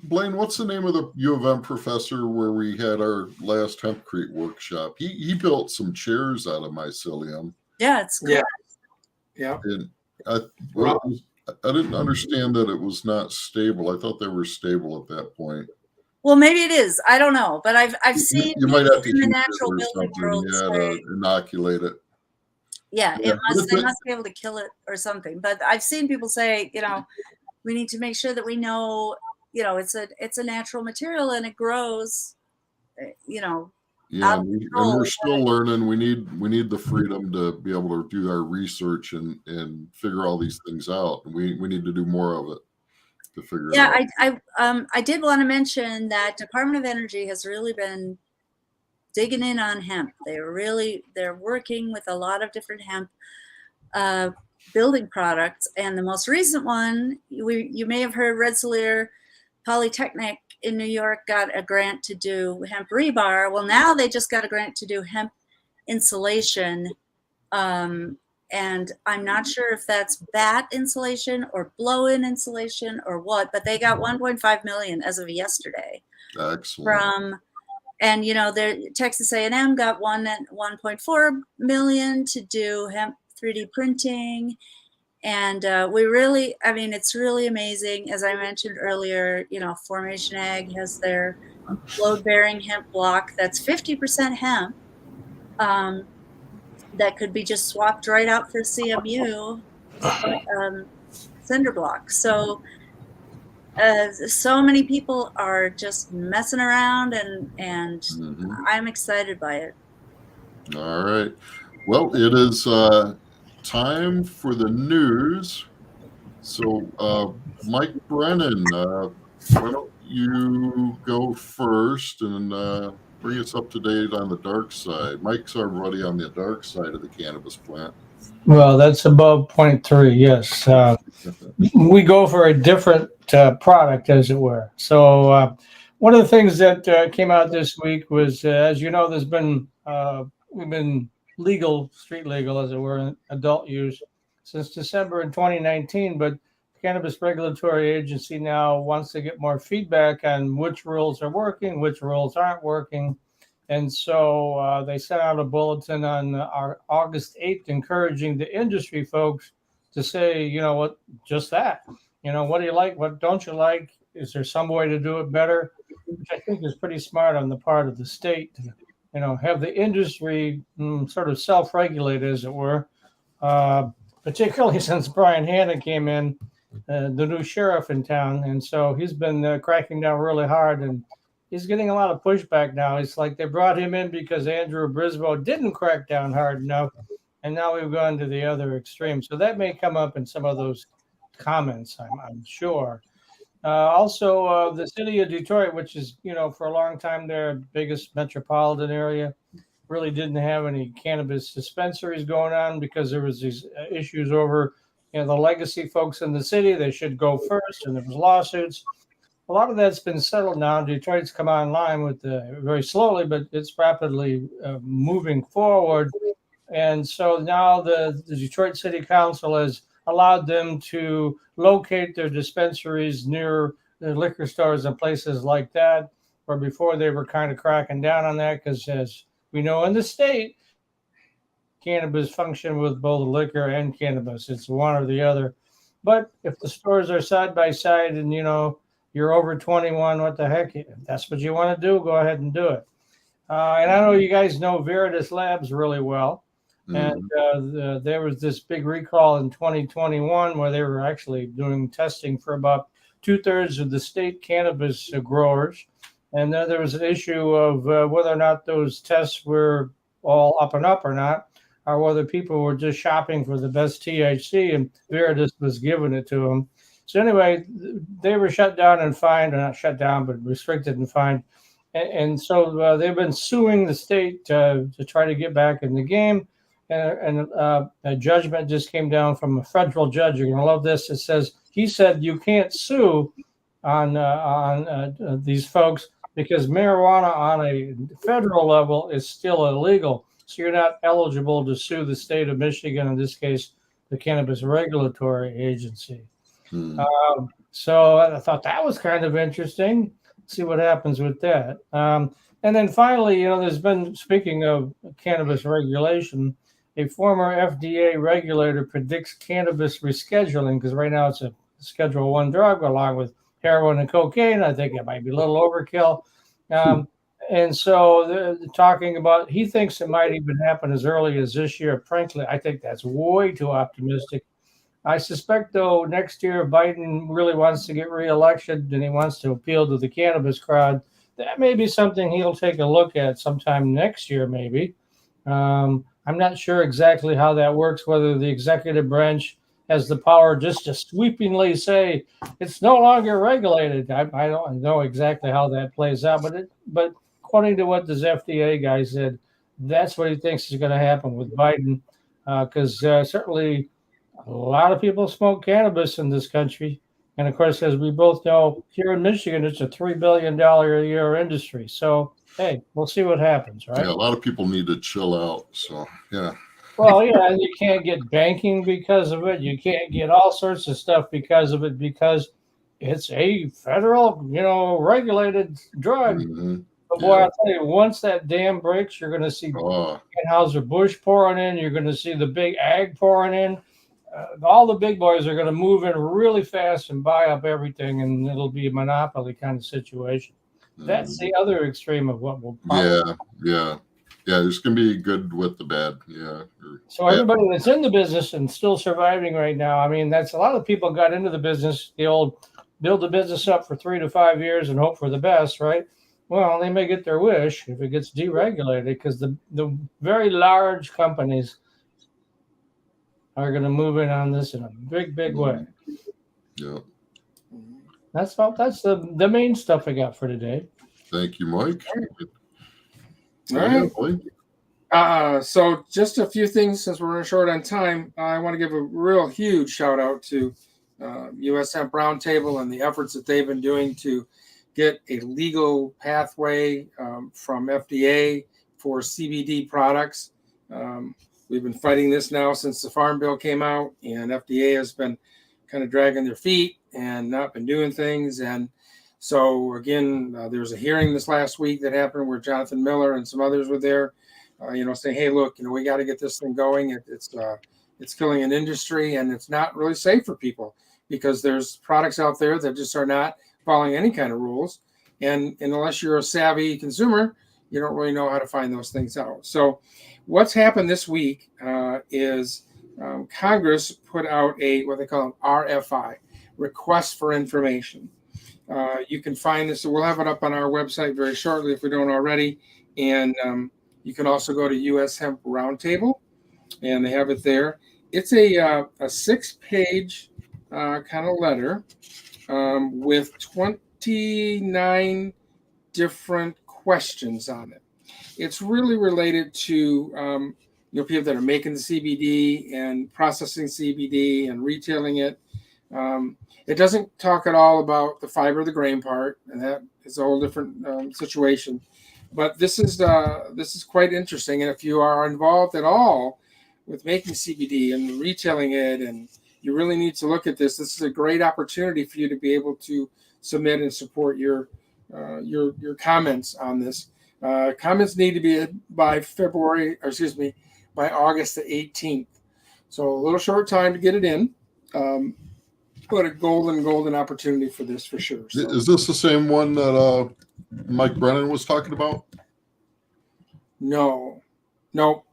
Blaine, what's the name of the U of M professor where we had our last hempcrete workshop? He built some chairs out of mycelium. Yeah, it's cool. Yeah. And I didn't understand that it was not stable. I thought they were stable at that point. Well, maybe it is. I don't know, but I've seen you might have to in the heat natural it or building something. world. You had to inoculate it. Yeah, they must be able to kill it or something. But I've seen people say, we need to make sure that we know, it's a natural material and it grows, Yeah, and we're still learning. We need the freedom to be able to do our research and figure all these things out. And we need to do more of it to figure it out. Yeah, I did want to mention that Department of Energy has really been digging in on hemp. They're working with a lot of different hemp building products, and the most recent one, you may have heard, Rensselaer Polytechnic in New York got a grant to do hemp rebar. Well, now they just got a grant to do hemp insulation, and I'm not sure if that's bat insulation or blow-in insulation or what, but they got 1.5 million as of yesterday. Excellent. And Texas A&M got 1.4 million to do hemp 3D printing. And it's really amazing. As I mentioned earlier, Formation Ag has their load-bearing hemp block that's 50% hemp, that could be just swapped right out for CMU cinder block. So so many people are just messing around, and I'm excited by it. All right. Well, it is time for the news. So, Mike Brennan, why don't you go first and bring us up to date on the dark side? Mike's already on the dark side of the cannabis plant. Well, that's above 0.3, yes. We go for a different product, as it were. So one of the things that came out this week was, as you know, we've been street legal, as it were, in adult use since December in 2019, but the Cannabis Regulatory Agency now wants to get more feedback on which rules are working, which rules aren't working. And so they sent out a bulletin on our August 8th, encouraging the industry folks to say, just that. What do you like? What don't you like? Is there some way to do it better? Which I think is pretty smart on the part of the state to, have the industry sort of self-regulate, as it were, particularly since Brian Hanna came in, the new sheriff in town. And so he's been cracking down really hard, and he's getting a lot of pushback now. It's like they brought him in because Andrew Brisboe didn't crack down hard enough, and now we've gone to the other extreme. So that may come up in some of those comments, I'm sure. Also, the city of Detroit, which is, for a long time their biggest metropolitan area, really didn't have any cannabis dispensaries going on because there was these issues over, the legacy folks in the city. They should go first, and there was lawsuits. A lot of that's been settled now. Detroit's come online with very slowly, but it's rapidly moving forward. And so now the Detroit City Council has allowed them to locate their dispensaries near the liquor stores and places like that, where before they were kind of cracking down on that because, as we know in the state, cannabis function with both liquor and cannabis. It's one or the other. But if the stores are side by side and, you're over 21, what the heck? If that's what you want to do, go ahead and do it. And I know you guys know Veritas Labs really well. And there was this big recall in 2021 where they were actually doing testing for about 2/3 of the state cannabis growers. And then there was an issue of whether or not those tests were all up and up or not, or whether people were just shopping for the best THC and Veritas was giving it to them. So anyway, they were shut down and fined, or not shut down, but restricted and fined. And so they've been suing the state to try to get back in the game. And a judgment just came down from a federal judge. You're going to love this. It says, he said you can't sue on these folks because marijuana on a federal level is still illegal. So you're not eligible to sue the state of Michigan, in this case, the Cannabis Regulatory Agency. So I thought that was kind of interesting. See what happens with that. And then finally, there's been, speaking of cannabis regulation, a former FDA regulator predicts cannabis rescheduling, because right now it's a Schedule I drug along with heroin and cocaine. I think it might be a little overkill. And so they're talking about, he thinks it might even happen as early as this year. Frankly, I think that's way too optimistic. I suspect, though, next year Biden really wants to get reelected and he wants to appeal to the cannabis crowd. That may be something he'll take a look at sometime next year, maybe. I'm not sure exactly how that works, whether the executive branch has the power just to sweepingly say it's no longer regulated. I don't know exactly how that plays out, but according to what this FDA guy said, that's what he thinks is going to happen with Biden, because certainly a lot of people smoke cannabis in this country. And of course, as we both know, here in Michigan, it's a $3 billion a year industry. So, hey, we'll see what happens, right? Yeah, a lot of people need to chill out. So, yeah. Well, yeah, and you can't get banking because of it. You can't get all sorts of stuff because of it, because it's a federal, regulated drug. But boy, I'll tell you, once that dam breaks, you're going to see Anheuser-Busch pouring in. You're going to see the big ag pouring in. All the big boys are going to move in really fast and buy up everything, and it'll be a monopoly kind of situation. That's the other extreme of what will pop. Yeah. There's going to be good with the bad. Yeah. So everybody that's in the business and still surviving right now, I mean, that's a lot of people got into the business, the old build the business up for 3 to 5 years and hope for the best, right? Well, they may get their wish if it gets deregulated, because the very large companies are going to move in on this in a big way. Yeah. That's the main stuff I got for today. Thank you, Mike. All right. So just a few things, since we're short on time. I want to give a real huge shout out to U.S. Hemp Roundtable and the efforts that they've been doing to get a legal pathway from FDA for CBD products. We've been fighting this now since the Farm Bill came out, and FDA has been kind of dragging their feet and not been doing things. And so, again, there was a hearing this last week that happened where Jonathan Miller and some others were there, saying, hey, look, we got to get this thing going. It's killing an industry, and it's not really safe for people, because there's products out there that just are not following any kind of rules. And unless you're a savvy consumer, you don't really know how to find those things out. So what's happened this week is Congress put out what they call an RFI, Request for Information. You can find this. We'll have it up on our website very shortly if we don't already. And you can also go to US Hemp Roundtable, and they have it there. It's a 6-page kind of letter with 29 different questions on it. It's really related to people that are making the CBD and processing CBD and retailing it. It doesn't talk at all about the fiber of the grain part, and that is a whole different situation. But this is quite interesting, and if you are involved at all with making CBD and retailing it, and you really need to look at this, this is a great opportunity for you to be able to submit and support your comments on this. Comments need to be by August the 18th. So a little short time to get it in. But a golden opportunity for this for sure. So. Is this the same one that Mike Brennan was talking about? No,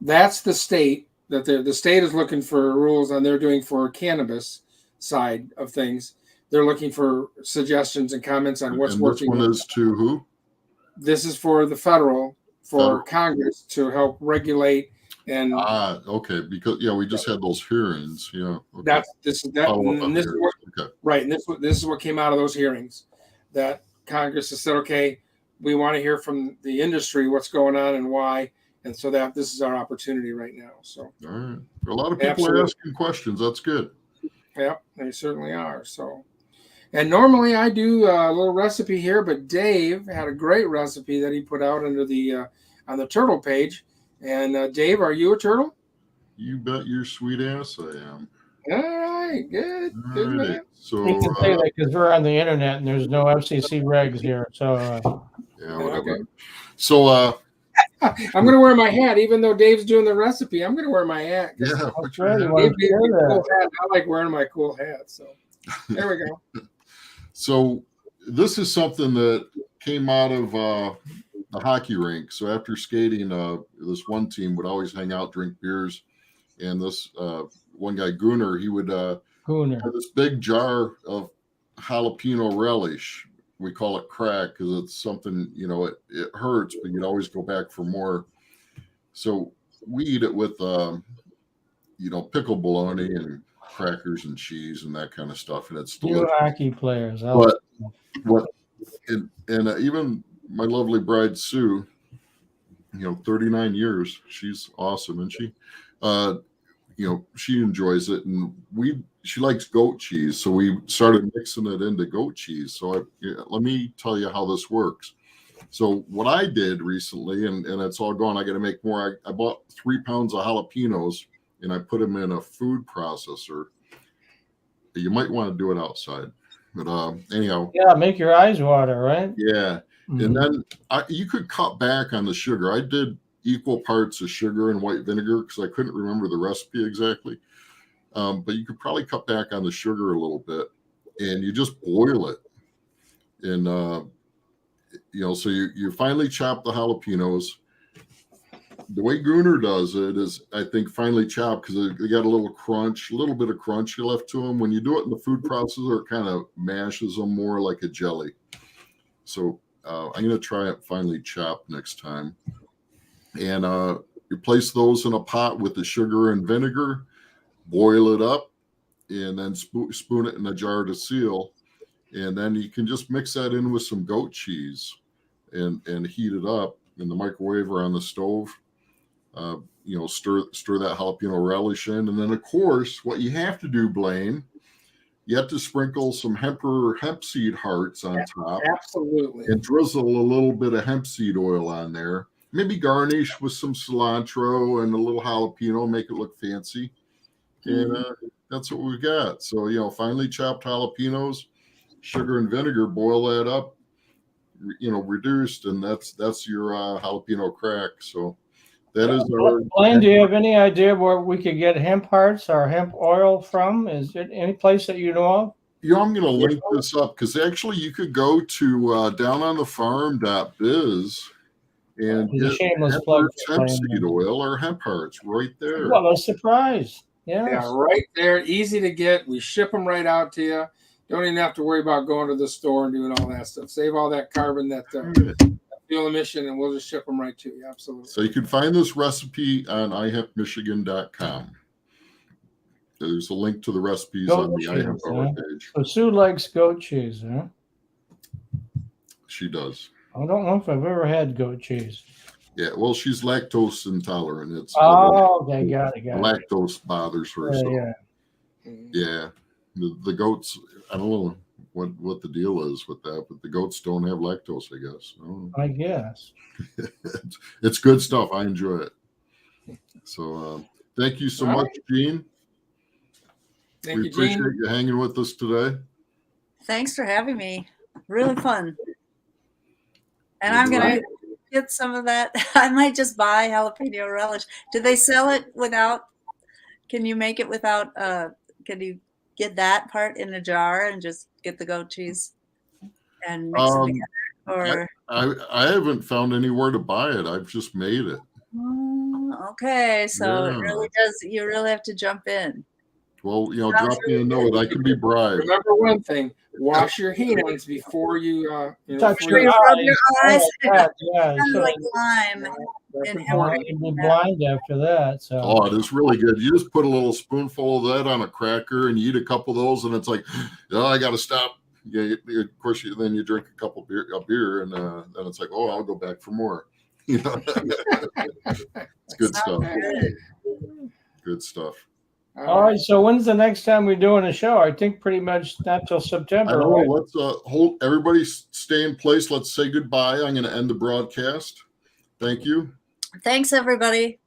that's the state that the state is looking for rules on they're doing for cannabis side of things. They're looking for suggestions and comments on what's working. This one is to who? This is for the federal Congress to help regulate. And okay, because we just had those hearings. Yeah, okay. This is what came out of those hearings. That Congress has said, okay, we want to hear from the industry what's going on and why, and so that this is our opportunity right now. So, all right, a lot of people are asking questions. That's good. Yeah, they certainly are. So, and normally I do a little recipe here, but Dave had a great recipe that he put out under the on the turtle page. And Dave, are you a turtle? You bet your sweet ass I am. All right, good man. So you can say that because we're on the internet and there's no FCC regs here. So yeah, whatever. Okay. So I'm gonna wear my hat, even though Dave's doing the recipe. I'm gonna wear my hat. Yeah, that's right. Cool hat. I like wearing my cool hat. So there we go. So this is something that came out of the hockey rink. So after skating, this one team would always hang out, drink beers, and this one guy Gunnar, he would have this big jar of jalapeno relish. We call it crack because it's something, it hurts, but you'd always go back for more. So we eat it with pickled bologna and crackers and cheese and that kind of stuff, and it's delicious. You hockey players, even my lovely bride Sue, 39 years, she's awesome, and she she enjoys it, and she likes goat cheese, so we started mixing it into goat cheese. So let me tell you how this works. So what I did recently, and it's all gone, I got to make more. I bought 3 pounds of jalapenos and I put them in a food processor. You might want to do it outside, but anyhow. Yeah, make your eyes water, right? Yeah. Mm-hmm. And then you could cut back on the sugar. I did equal parts of sugar and white vinegar because I couldn't remember the recipe exactly. But you could probably cut back on the sugar a little bit, and you just boil it. And, so you finely chop the jalapenos. The way Gunnar does it is, I think, finely chopped because they got a little bit of crunch left to them. When you do it in the food processor, it kind of mashes them more like a jelly. So I'm going to try it finely chopped next time. And you place those in a pot with the sugar and vinegar, boil it up, and then spoon it in a jar to seal. And then you can just mix that in with some goat cheese and heat it up in the microwave or on the stove. Stir that jalapeno relish in. And then, of course, what you have to do, Blaine, you have to sprinkle some hemp seed hearts on top. Absolutely. And drizzle a little bit of hemp seed oil on there. Maybe garnish with some cilantro and a little jalapeno, make it look fancy. And that's what we got. So, finely chopped jalapenos, sugar and vinegar, boil that up, reduced, and that's your jalapeno crack. So that is our. Blaine, do you have any idea where we could get hemp hearts or hemp oil from? Is it any place that you know of? I'm going to link this up because actually you could go to downonthefarm.biz and get hemp seed oil or hemp hearts right there. What a surprise. Yeah, right there. Easy to get. We ship them right out to you. Don't even have to worry about going to the store and doing all that stuff. Save all that carbon, that fuel emission, and we'll just ship them right to you. Absolutely. So you can find this recipe on ihempmichigan.com. There's a link to the recipes Goat on the cheese, iHemp Hour huh? page. So Sue likes goat cheese, huh? She does. I don't know if I've ever had goat cheese. Yeah, well, she's lactose intolerant. It's Oh, okay, got it. lactose bothers her. So Yeah. yeah, the goats. I don't know what the deal is with that, but the goats don't have lactose, I guess. I guess. It's good stuff. I enjoy it. So thank you so All much, Gene. Thank We you, appreciate Gene. you hanging with us today. Thanks for having me. Really fun. And You're I'm going to Right. get some of that. I might just buy jalapeno relish. Do they sell it without? Can you make it without? Can you get that part in a jar and just get the goat cheese and mix them together? Or I haven't found anywhere to buy it. I've just made it. okay, so it Yeah. really does. You really have to jump in. Well, Sounds drop me a note. I can be bribed. Remember one thing: wash your hands before you. Touch before your you- Rub your eyes. Oh, that, yeah. Kind So of like lime. That's And important. you'd be blind after that. So Oh, it is really good. You just put a little spoonful of that on a cracker and you eat a couple of those, and it's like, oh, I got to stop. Yeah, of course. Then you drink a beer, and then it's like, oh, I'll go back for more. It's good stuff. Good. Good stuff. all right. So when's the next time we're doing a show? I think pretty much not till I September. don't know. Right? Let's hold everybody. Stay in place. Let's say goodbye. I'm going to end the broadcast. Thank you. Thanks, everybody.